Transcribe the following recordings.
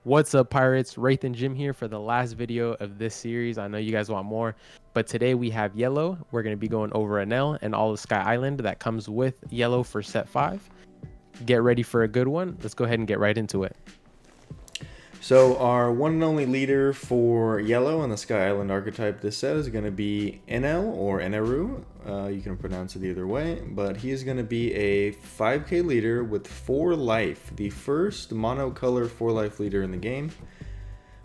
What's up, Pirates? Wraith and Jim here for the last video of this series. I know you guys want more, but today we have Yellow. We're going to be going over Enel and all of Sky Island that comes with Yellow for set 5. Get ready for a good one. Let's go ahead and get right into it. So our one and only leader for Yellow on the Sky Island archetype this set is going to be Enel or Eneru. You can pronounce it either way, but he is going to be a 5k leader with 4 life, the first monocolor 4 life leader in the game.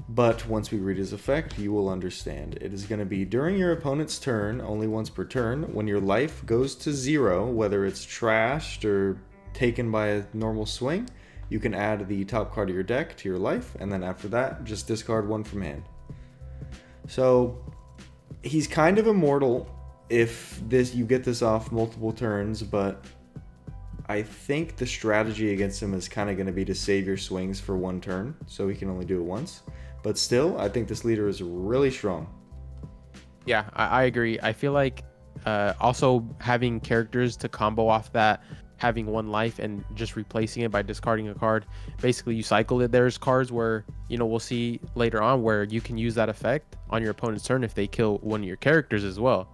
But once we read his effect, you will understand. It is going to be during your opponent's turn, only once per turn, when your life goes to 0, whether it's trashed or taken by a normal swing, you can add the top card of your deck to your life, and then after that, just discard 1 from hand. So he's kind of immortal if you get this off multiple turns, but I think the strategy against him is kind of going to be to save your swings for 1 turn, so he can only do it once. But still, I think this leader is really strong. Yeah, I agree. I feel like also having characters to combo off that, having 1 life and just replacing it by discarding a card, basically you cycle it. There's cards where, we'll see later on where you can use that effect on your opponent's turn if they kill one of your characters as well.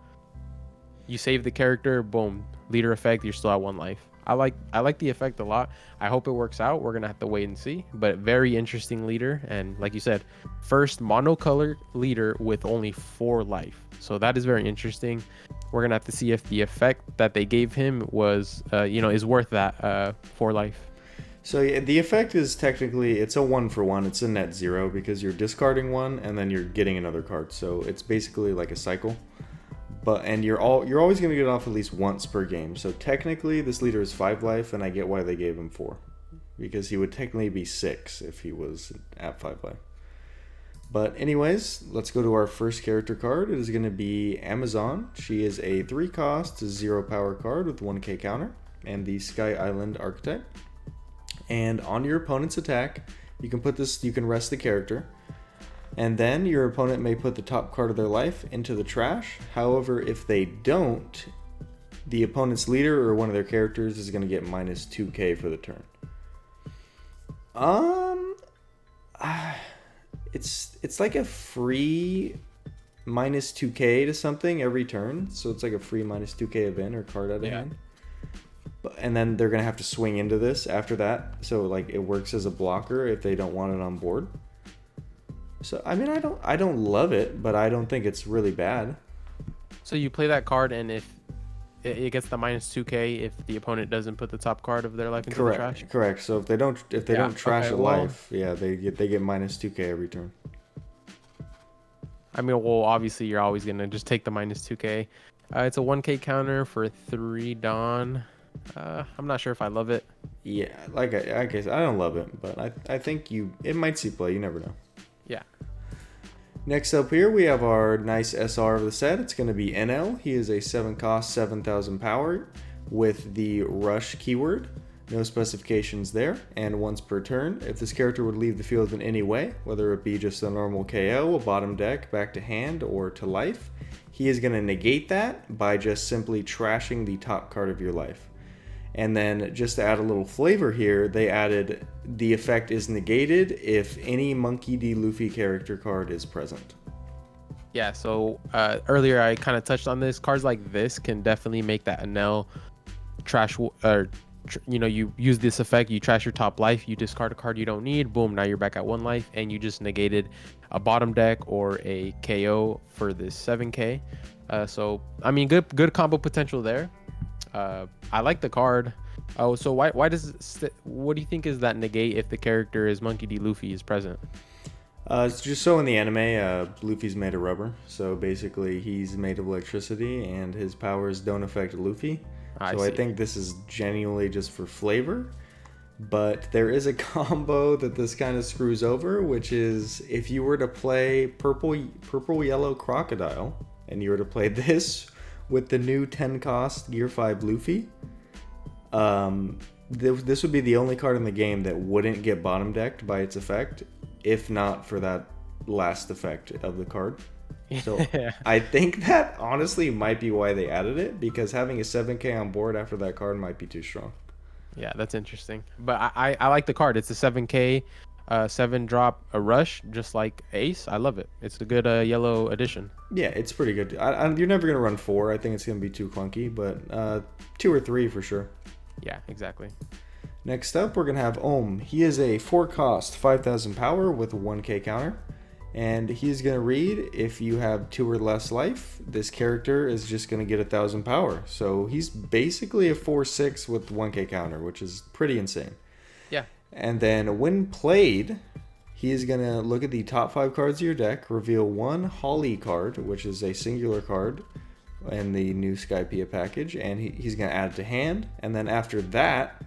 You save the character, boom, leader effect, you're still at 1 life. I like the effect a lot. I hope it works out. We're gonna have to wait and see, but very interesting leader, and like you said, first monocolor leader with only 4 life, so that is very interesting. We're gonna have to see if the effect that they gave him was is worth that 4 life. So yeah, the effect is technically, it's a 1-for-1. It's a net 0 because you're discarding 1 and then you're getting another card, so it's basically like a cycle. And you're always going to get off at least once per game. So technically, this leader is 5 life, and I get why they gave him 4, because he would technically be 6 if he was at 5 life. But anyways, let's go to our first character card. It is going to be Amazon. She is a 3-cost, 0-power card with 1k counter, and the Sky Island archetype. And on your opponent's attack, you can rest the character. And then your opponent may put the top card of their life into the trash. However, if they don't, the opponent's leader or one of their characters is going to get minus 2k for the turn. It's like a free minus 2k to something every turn. So it's like a free minus 2k event or card out of hand. And then they're going to have to swing into this after that. So like it works as a blocker if they don't want it on board. So I mean, I don't love it, but I don't think it's really bad. So you play that card, and if it gets the minus 2k if the opponent doesn't put the top card of their life into the trash. Correct. So if they don't trash a life, yeah, they get minus 2k every turn. I mean, well, obviously you're always gonna just take the minus 2k. It's a 1k counter for 3 Dawn. I'm not sure if I love it. Yeah, like I guess I don't love it, but I think it might see play. You never know. Yeah. Next up here, we have our nice SR of the set. It's going to be NL. He is a 7-cost, 7,000 power with the Rush keyword. No specifications there, and once per turn. If this character would leave the field in any way, whether it be just a normal KO, a bottom deck, back to hand, or to life, he is going to negate that by just simply trashing the top card of your life. And then just to add a little flavor here, they added the effect is negated if any Monkey D. Luffy character card is present. Yeah, so earlier I kind of touched on this. Cards like this can definitely make that Enel trash, you use this effect, you trash your top life, you discard a card you don't need, boom, now you're back at 1 life, and you just negated a bottom deck or a KO for this 7k. So, I mean, good combo potential there. I like the card. Oh, so why does what do you think is that negate if the character is Monkey D. Luffy is present? It's just so in the anime, Luffy's made of rubber. So basically, he's made of electricity, and his powers don't affect Luffy. I think this is genuinely just for flavor. But there is a combo that this kind of screws over, which is if you were to play purple yellow crocodile, and you were to play this with the new 10-cost Gear 5 Luffy, this would be the only card in the game that wouldn't get bottom decked by its effect, if not for that last effect of the card. So I think that honestly might be why they added it, because having a 7k on board after that card might be too strong. Yeah, that's interesting. But I like the card. It's a 7k. 7-drop a rush, just like Ace. I love it. It's a good yellow addition. Yeah, it's pretty good. You're never gonna run 4. I think it's gonna be too clunky, but 2 or 3 for sure. Yeah, exactly. Next up, we're gonna have Ohm. He is a 4-cost, 5,000 power with a 1k counter, and he's gonna read if you have 2 or less life. This character is just gonna get 1,000 power. So he's basically a 4/6 with 1k counter, which is pretty insane. Yeah. And then when played, he is going to look at the top 5 cards of your deck, reveal 1 Holly card, which is a singular card in the new Skypiea package, and he's going to add it to hand. And then after that,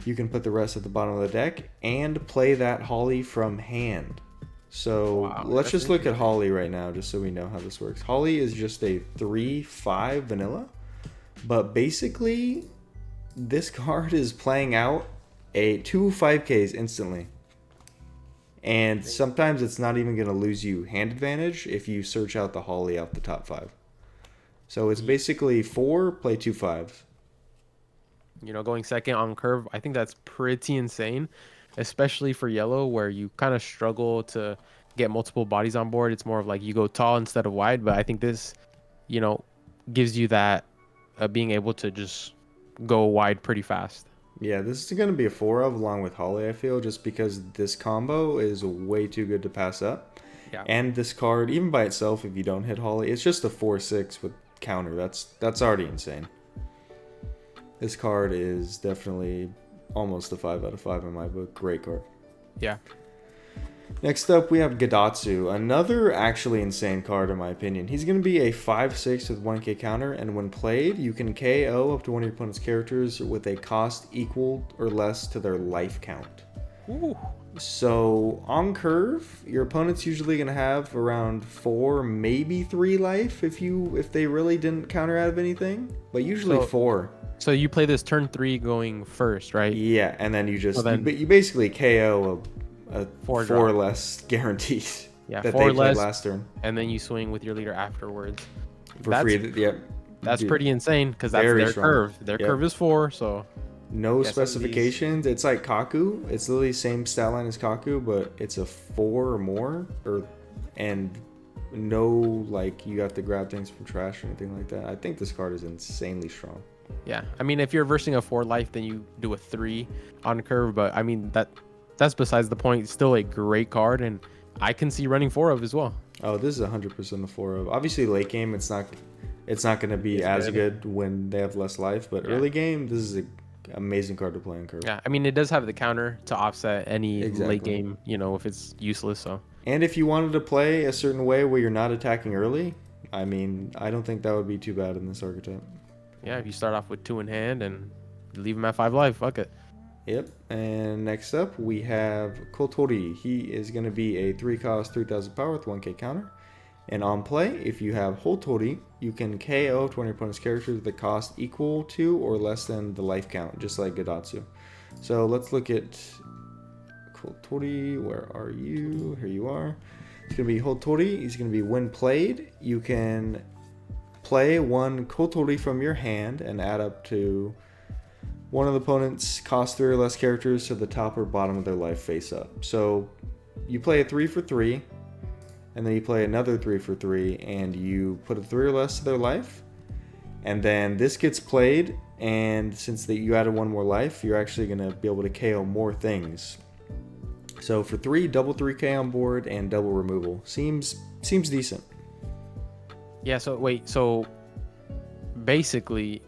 you can put the rest at the bottom of the deck and play that Holly from hand. So Wow, let's that's just look at Holly right now, just so we know how this works. Holly is just a 3/5 vanilla, but basically this card is playing out a 2 5Ks instantly. And sometimes it's not even going to lose you hand advantage if you search out the Holly out the top 5. So it's basically 4, play 2 5s. Going second on curve, I think that's pretty insane, especially for yellow, where you kind of struggle to get multiple bodies on board. It's more of like you go tall instead of wide, but I think this, gives you that being able to just go wide pretty fast. Yeah, this is going to be a 4 of along with Holly, I feel, just because this combo is way too good to pass up. Yeah. And this card, even by itself, if you don't hit Holly, it's just a 4/6 with counter. That's already insane. This card is definitely almost a 5 out of 5 in my book. Great card. Yeah. Next up, we have Gadatsu, another actually insane card in my opinion. He's going to be a 5/6 with 1k counter, and when played, you can KO up to one of your opponent's characters with a cost equal or less to their life count. Ooh. So on curve, your opponent's usually going to have around 4, maybe 3 life if they really didn't counter out of anything, but usually 4. So you play this turn 3 going first, right? Yeah, and then you basically KO a 4 less guaranteed. Yeah, that 4 they less played last turn. And then you swing with your leader afterwards. For free. Yep. That's pretty insane because that's their strong. curve. Their curve is 4, so no specifications. It's like Kaku. It's literally the same stat line as Kaku, but it's a 4 or more, and no like you have to grab things from trash or anything like that. I think this card is insanely strong. Yeah, I mean, if you're versing a 4 life, then you do a 3 on curve, but I mean that's besides the point. It's still a great card, and I can see running 4 of as well. Oh, this is 100% a 4 of. Obviously, late game, it's not going to be as good when they have less life, but early game, this is an amazing card to play on curve. Yeah, I mean, it does have the counter to offset any late game, if it's useless. So. And if you wanted to play a certain way where you're not attacking early, I mean, I don't think that would be too bad in this archetype. Yeah, if you start off with 2 in hand and leave him at 5 life, fuck it. Yep, and next up we have Kotori. He is going to be a 3-cost, 3,000 power with 1k counter. And on play, if you have Kotori, you can KO to one of your opponent's characters with a cost equal to or less than the life count, just like Gadatsu. So let's look at Kotori. Where are you? Here you are. It's going to be Kotori. He's going to be when played, you can play 1 Kotori from your hand and add up to one of the opponent's cost 3 or less characters to the top or bottom of their life face up. So you play a 3 for 3, and then you play another 3 for 3, and you put a 3 or less to their life, and then this gets played, and since you added 1 more life, you're actually going to be able to KO more things. So for 3, double 3k on board and double removal. Seems decent. Yeah, so basically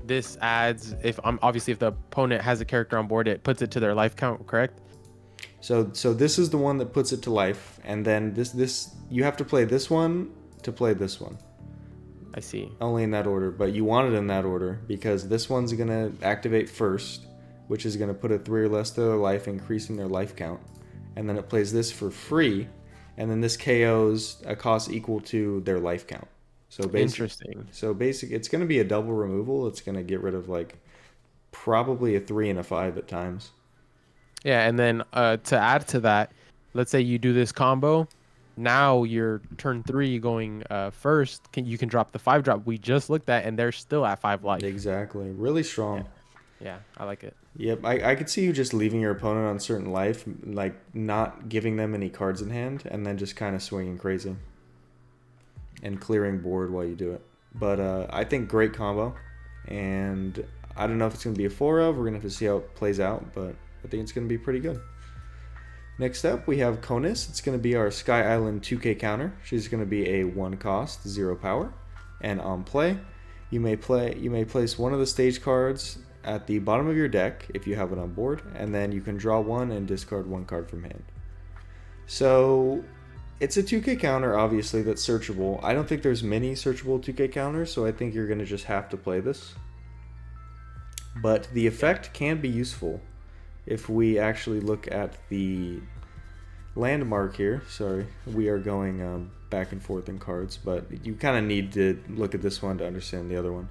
this adds, if the opponent has a character on board, it puts it to their life count, correct? So this is the one that puts it to life, and then this you have to play this one to play this one. I see. Only in that order, but you want it in that order because this one's gonna activate first, which is gonna put a 3 or less to their life, increasing their life count, and then it plays this for free, and then this KOs a cost equal to their life count. So interesting. So it's going to be a double removal. It's going to get rid of probably a 3 and a 5 at times. Yeah, and then to add to that, let's say you do this combo. Now your turn 3 going first, you can drop the 5-drop we just looked at, and they're still at 5 life. Exactly. Really strong. Yeah, I like it. Yep, I could see you just leaving your opponent on certain life, like not giving them any cards in hand, and then just kind of swinging crazy and clearing board while you do it. But I think great combo, and I don't know if it's going to be a 4 of. We're going to have to see how it plays out, but I think it's going to be pretty good. Next up, we have Conus. It's going to be our Sky Island 2K counter. She's going to be a 1 cost, 0 power, and on play, you may place one of the stage cards at the bottom of your deck if you have it on board, and then you can draw one and discard one card from hand. So it's a 2K counter, obviously, that's searchable. I don't think there's many searchable 2K counters, so I think you're going to just have to play this. But the effect can be useful if we actually look at the landmark here. Sorry, we are going back and forth in cards, but you kind of need to look at this one to understand the other one.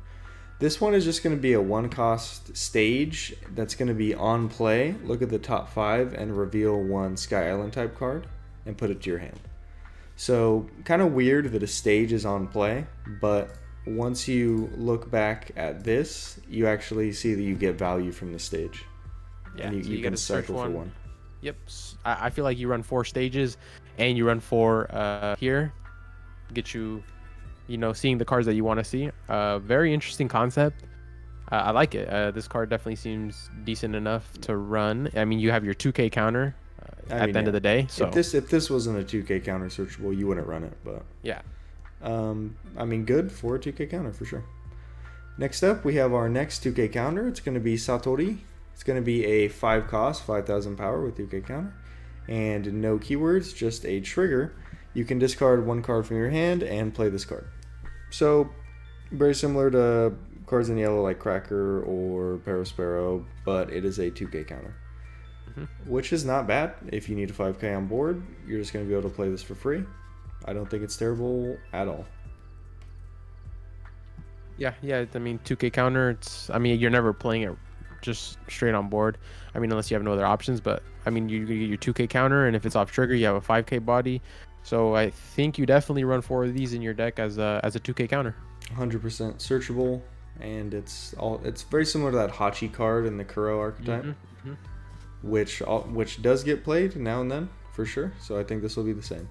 This one is just going to be a 1 cost stage that's going to be on play. Look at the top 5 and reveal 1 Sky Island type card and put it to your hand. So kind of weird that a stage is on play, but once you look back at this, you actually see that you get value from the stage. Yeah, and so you you can got to search cycle for one. Yep, I feel like you run 4 stages, and you run 4 here, get you, seeing the cards that you want to see. Very interesting concept. I like it. This card definitely seems decent enough to run. I mean, you have your 2K counter at the end of the day. So if this wasn't a 2K counter searchable, you wouldn't run it. But yeah, I mean, good for a 2K counter for sure. Next up, we have our next 2K counter. It's going to be Satori. It's going to be a 5 cost, 5,000 power with 2K counter, and no keywords, just a trigger. You can discard 1 card from your hand and play this card. So very similar to cards in yellow like Cracker or Parasparrow, but it is a 2K counter, which is not bad. If you need a 5K on board, you're just going to be able to play this for free. I don't think it's terrible at all. Yeah. I mean, 2K counter. You're never playing it just straight on board. I mean, unless you have no other options. But I mean, you get your 2K counter, and if it's off trigger, you have a 5K body. So I think you definitely run 4 of these in your deck as a 2K counter. 100% searchable, and it's very similar to that Hachi card in the Kuro archetype, which does get played now and then for sure. So I think this will be the same.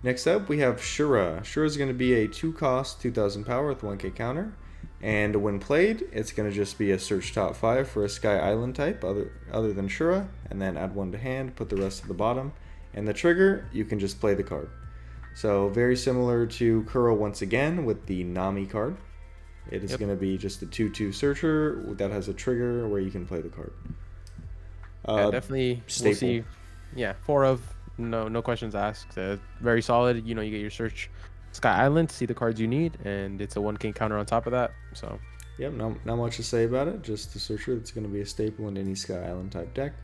Next up, we have Shura. Shura is going to be a 2 cost, 2,000 power with 1K counter. And when played, it's going to just be a search top 5 for a Sky Island type other than Shura, and then add 1 to hand, put the rest at the bottom. And the trigger, you can just play the card. So very similar to Kuro once again with the Nami card. It is going to be just a 2/2 searcher that has a trigger where you can play the card. Definitely staple. We'll see. Yeah, 4 of, no questions asked. Very solid. You get your search Sky Island, see the cards you need, and it's a 1K counter on top of that. So yep, not much to say about it. Just a searcher that's going to be a staple in any Sky Island type deck.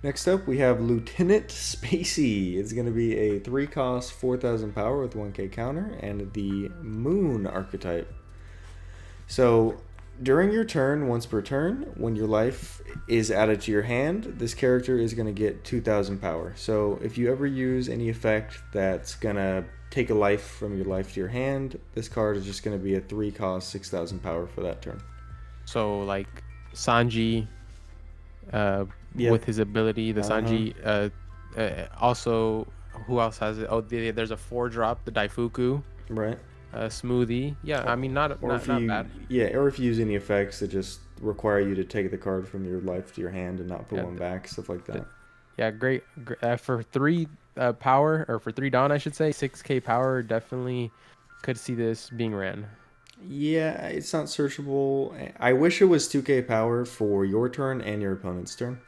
Next up, we have Lieutenant Spacey. It's going to be a 3 cost, 4,000 power with 1K counter, and the Moon archetype. So during your turn, once per turn, when your life is added to your hand, this character is going to get 2,000 power. So if you ever use any effect that's going to take a life from your life to your hand, this card is just going to be a 3 cost, 6,000 power for that turn. So like Sanji, with his ability, the Sanji. Also, who else has it? Oh, there's a 4-drop, the Daifuku. Right. Smoothie. Yeah, I mean, not bad. Yeah, or if you use any effects that just require you to take the card from your life to your hand and not put one back, stuff like that. Yeah, great. For 3 power, or for 3 Dawn, I should say, 6K power, definitely could see this being ran. Yeah, it's not searchable. I wish it was 2K power for your turn and your opponent's turn.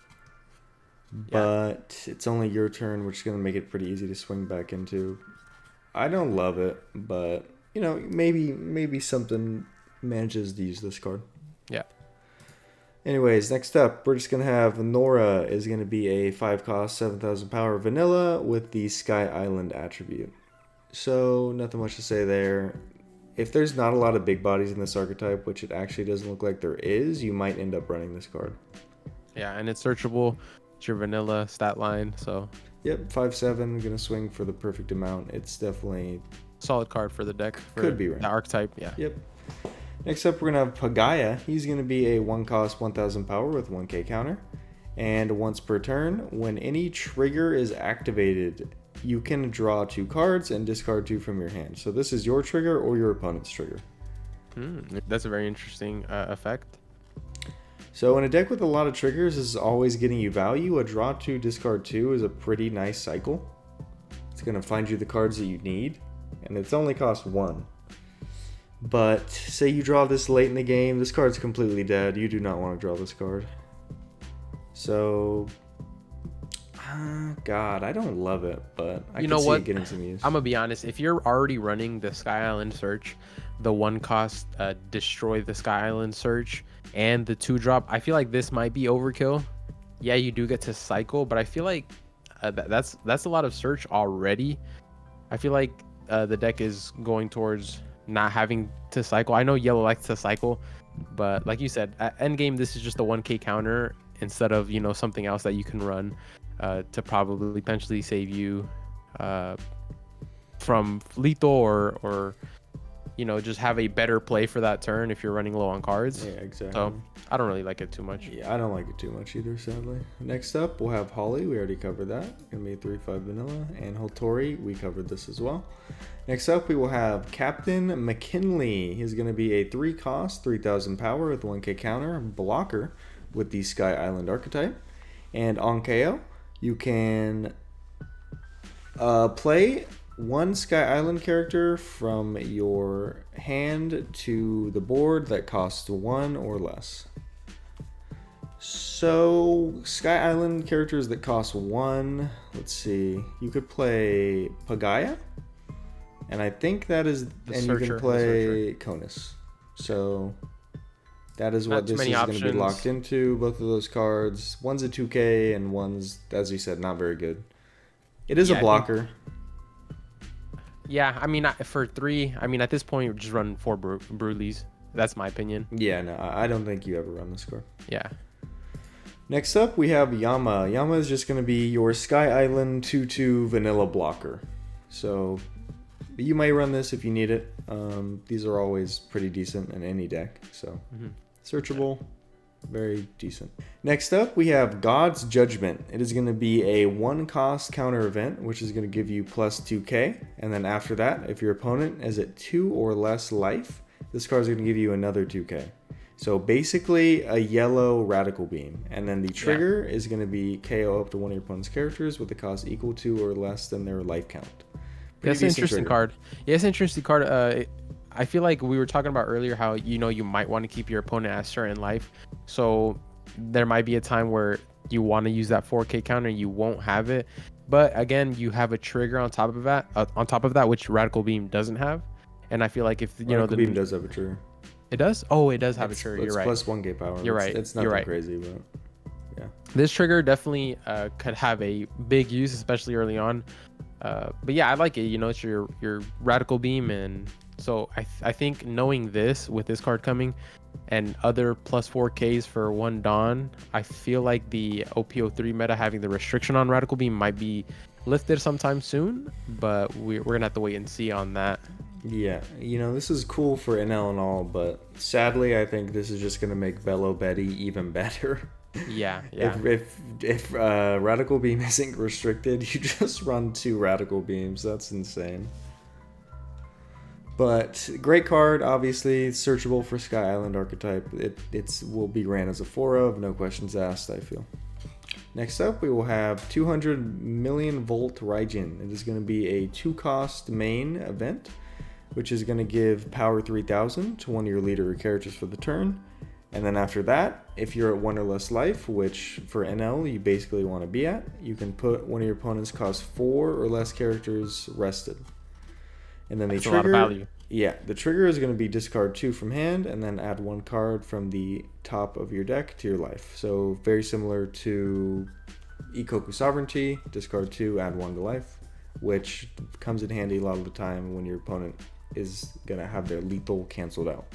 But it's only your turn, which is going to make it pretty easy to swing back into. I don't love it, but maybe something manages to use this card. Yeah. Anyways, next up, we're just going to have Nora is going to be a 5 cost, 7,000 power vanilla with the Sky Island attribute. So nothing much to say there. If there's not a lot of big bodies in this archetype, which it actually doesn't look like there is, you might end up running this card. Yeah, and it's searchable. It's your vanilla stat line, so. Yep, 5/7, gonna swing for the perfect amount. It's definitely solid card for the deck. Could be right. The archetype, yeah. Yep. Next up, we're going to have Pagaya. He's going to be a 1-cost 1000 power with 1k counter. And once per turn, when any trigger is activated, you can draw 2 cards and discard 2 from your hand. So this is your trigger or your opponent's trigger. That's a very interesting effect. So in a deck with a lot of triggers, this is always getting you value. A draw 2, discard 2 is a pretty nice cycle. It's going to find you the cards that you need, and it's only cost 1. But say you draw this late in the game, this card's completely dead. You do not want to draw this card. So, God, I don't love it, but I can see it getting some use. I'm going to be honest. If you're already running the Sky Island Search, the 1-cost Destroy the Sky Island Search, and the 2-drop, I feel like this might be overkill. Yeah, you do get to cycle, but I feel like that's a lot of search already. I feel like the deck is going towards not having to cycle. I know yellow likes to cycle, but like you said, at endgame, this is just a 1k counter instead of, you know, something else that you can run to probably potentially save you from lethal or you know, just have a better play for that turn if you're running low on cards. Yeah, exactly. So I don't really like it too much. Yeah, I don't like it too much either, sadly. Next up, we'll have Holly. We already covered that. Gonna be a 3/5 vanilla. And Kotori, we covered this as well. Next up, we will have Captain McKinley. He's gonna be a 3-cost, 3000 power with 1k counter blocker with the Sky Island Archetype. And on KO, you can play 1 Sky Island character from your hand to the board that costs 1 or less. So, Sky Island characters that cost 1, let's see, you could play Pagaya, and I think that is, and you can play Conus. So, that is what this is going to be locked into, both of those cards. One's a 2k, and one's, as you said, not very good. It is a blocker. Yeah, I mean, for 3, I mean, at this point, just run 4 Broodleys. That's my opinion. Yeah, no, I don't think you ever run this card. Yeah. Next up, we have Yama. Yama is just going to be your Sky Island 2/2 vanilla blocker. So, you may run this if you need it. These are always pretty decent in any deck. So, searchable. Very decent. Next up, we have God's Judgment. It is going to be a 1-cost counter event, which is going to give you plus 2k. And then after that, if your opponent is at 2 or less life, this card is going to give you another 2k. So basically a yellow Radical Beam. And then the trigger is going to be KO up to one of your opponent's characters with a cost equal to or less than their life count. That's an interesting card. Yeah, it's an interesting card. I feel like we were talking about earlier how, you know, you might want to keep your opponent at a certain life. So there might be a time where you want to use that 4k counter and you won't have it. But again, you have a trigger on top of that, which Radical Beam doesn't have. And I feel like if, you know, Radical Beam does have a trigger. It does? Oh, it does have a trigger. You're right. Plus 1k power. You're right. It's nothing crazy, but yeah. This trigger definitely could have a big use, especially early on. But yeah, I like it. You know, it's your Radical Beam, and so I think knowing this with this card coming and other plus 4Ks for 1 Dawn, I feel like the OP03 meta having the restriction on Radical Beam might be lifted sometime soon, but we're gonna have to wait and see on that. Yeah, you know, this is cool for NL and all, but sadly I think this is just gonna make Bello Betty even better. Yeah. If Radical Beam isn't restricted, you just run 2 Radical Beams. That's insane. But great card, obviously. It's searchable for Sky Island Archetype. It will be ran as a 4 of, no questions asked, I feel. Next up, we will have 200 million volt Raijin. It is going to be a 2-cost main event, which is going to give power 3000 to one of your leader or characters for the turn. And then after that, if you're at 1 or less life, which for NL you basically want to be at, you can put one of your opponent's cost 4 or less characters rested. And then the trigger, a lot of value. Yeah, the trigger is going to be discard 2 from hand and then add 1 card from the top of your deck to your life. So very similar to Ikoku Sovereignty, discard 2, add 1 to life, which comes in handy a lot of the time when your opponent is going to have their lethal canceled out.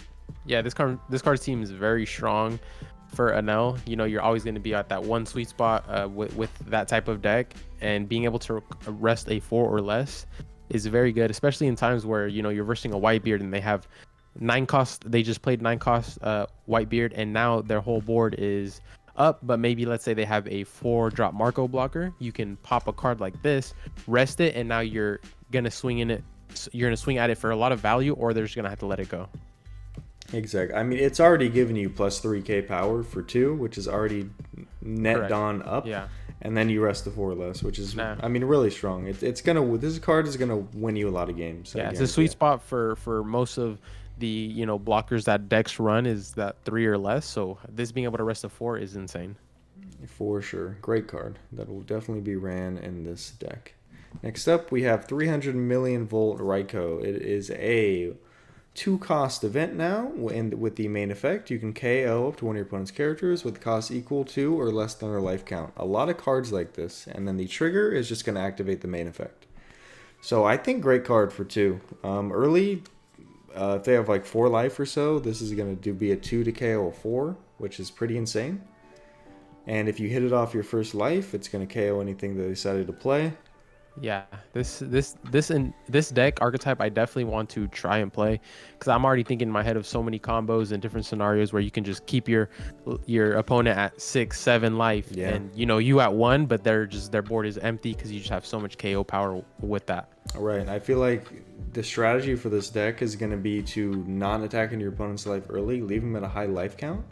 Yeah, this card seems very strong for NL. You know, you're always going to be at that one sweet spot with that type of deck, and being able to rest a 4 or less is very good, especially in times where, you know, you're versing a Whitebeard and they have 9 cost. They just played 9 cost Whitebeard, and now their whole board is up. But maybe let's say they have a 4-drop Marco blocker. You can pop a card like this, rest it, and now you're gonna swing in it. You're gonna swing at it for a lot of value, or they're just gonna have to let it go. Exactly. I mean, it's already given you plus 3k power for 2, which is already net on up. Yeah. And then you rest the 4 less, which is, Nah. I mean, really strong. It's gonna, this card is gonna win you a lot of games. Yeah, it's a sweet spot for most of the blockers that decks run is that 3 or less. So this being able to rest a 4 is insane. For sure. Great card. That will definitely be ran in this deck. Next up, we have 300 million volt Ryko. It is a 2-cost event now, and with the main effect, you can KO up to one of your opponent's characters with cost equal to or less than their life count. A lot of cards like this, and then the trigger is just going to activate the main effect. So I think great card for 2. Early, if they have like 4 life or so, this is going to be a 2 to KO a 4, which is pretty insane. And if you hit it off your first life, it's going to KO anything they decided to play. Yeah, this deck archetype I definitely want to try and play, because I'm already thinking in my head of so many combos and different scenarios where you can just keep your opponent at 6, 7 life, and you at 1, but their board is empty because you just have so much KO power with that. All right, I feel like the strategy for this deck is going to be to not attack into your opponent's life early, leave them at a high life count.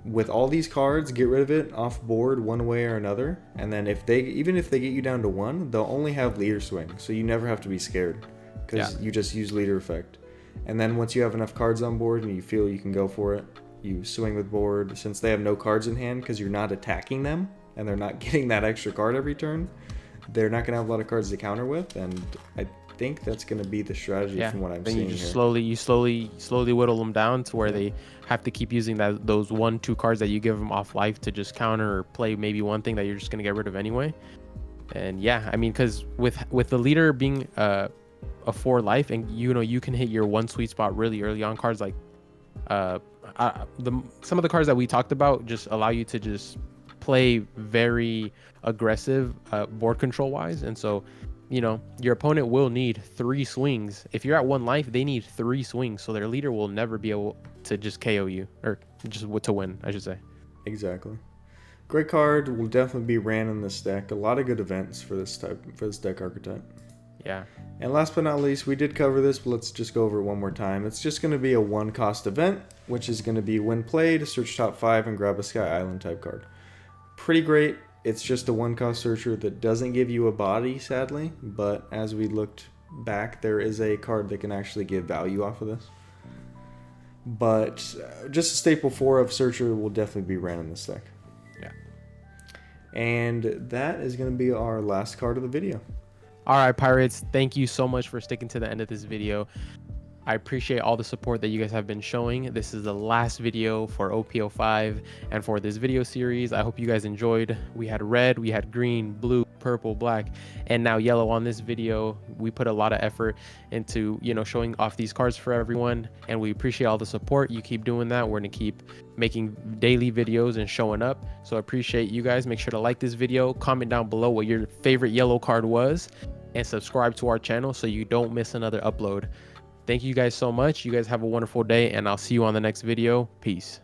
With all these cards, get rid of it off board one way or another, and then even if they get you down to 1, they'll only have leader swing, so you never have to be scared because you just use leader effect. And then once you have enough cards on board and you feel you can go for it, you swing with board. Since they have no cards in hand because you're not attacking them and they're not getting that extra card every turn, they're not going to have a lot of cards to counter with, and I think that's going to be the strategy from what I'm seeing you just here. slowly whittle them down to where they have to keep using those 1-2 cards that you give them off life to just counter or play maybe one thing that you're just going to get rid of anyway. And yeah, I mean, because with the leader being a 4 life, and you can hit your 1 sweet spot really early on, cards like some of the cards that we talked about just allow you to just play very aggressive board control wise. And so your opponent will need 3 swings. If you're at 1 life, they need 3 swings, so their leader will never be able to just KO you, or just to win, I should say. Exactly. Great card. Will definitely be ran in this deck. A lot of good events for this deck archetype. Yeah. And last but not least, we did cover this, but let's just go over it one more time. It's just going to be a 1-cost event, which is going to be when played, search top 5 and grab a Sky Island type card. Pretty great. It's just a 1-cost searcher that doesn't give you a body, sadly, but as we looked back, there is a card that can actually give value off of this. But just a staple 4 of searcher will definitely be ran in this deck. Yeah. And that is going to be our last card of the video. All right, Pirates, thank you so much for sticking to the end of this video. I appreciate all the support that you guys have been showing. This is the last video for OP05 and for this video series. I hope you guys enjoyed. We had red, we had green, blue, purple, black, and now yellow on this video. We put a lot of effort into, showing off these cards for everyone, and we appreciate all the support. You keep doing that. We're going to keep making daily videos and showing up. So I appreciate you guys. Make sure to like this video, comment down below what your favorite yellow card was, and subscribe to our channel so you don't miss another upload. Thank you guys so much. You guys have a wonderful day, and I'll see you on the next video. Peace.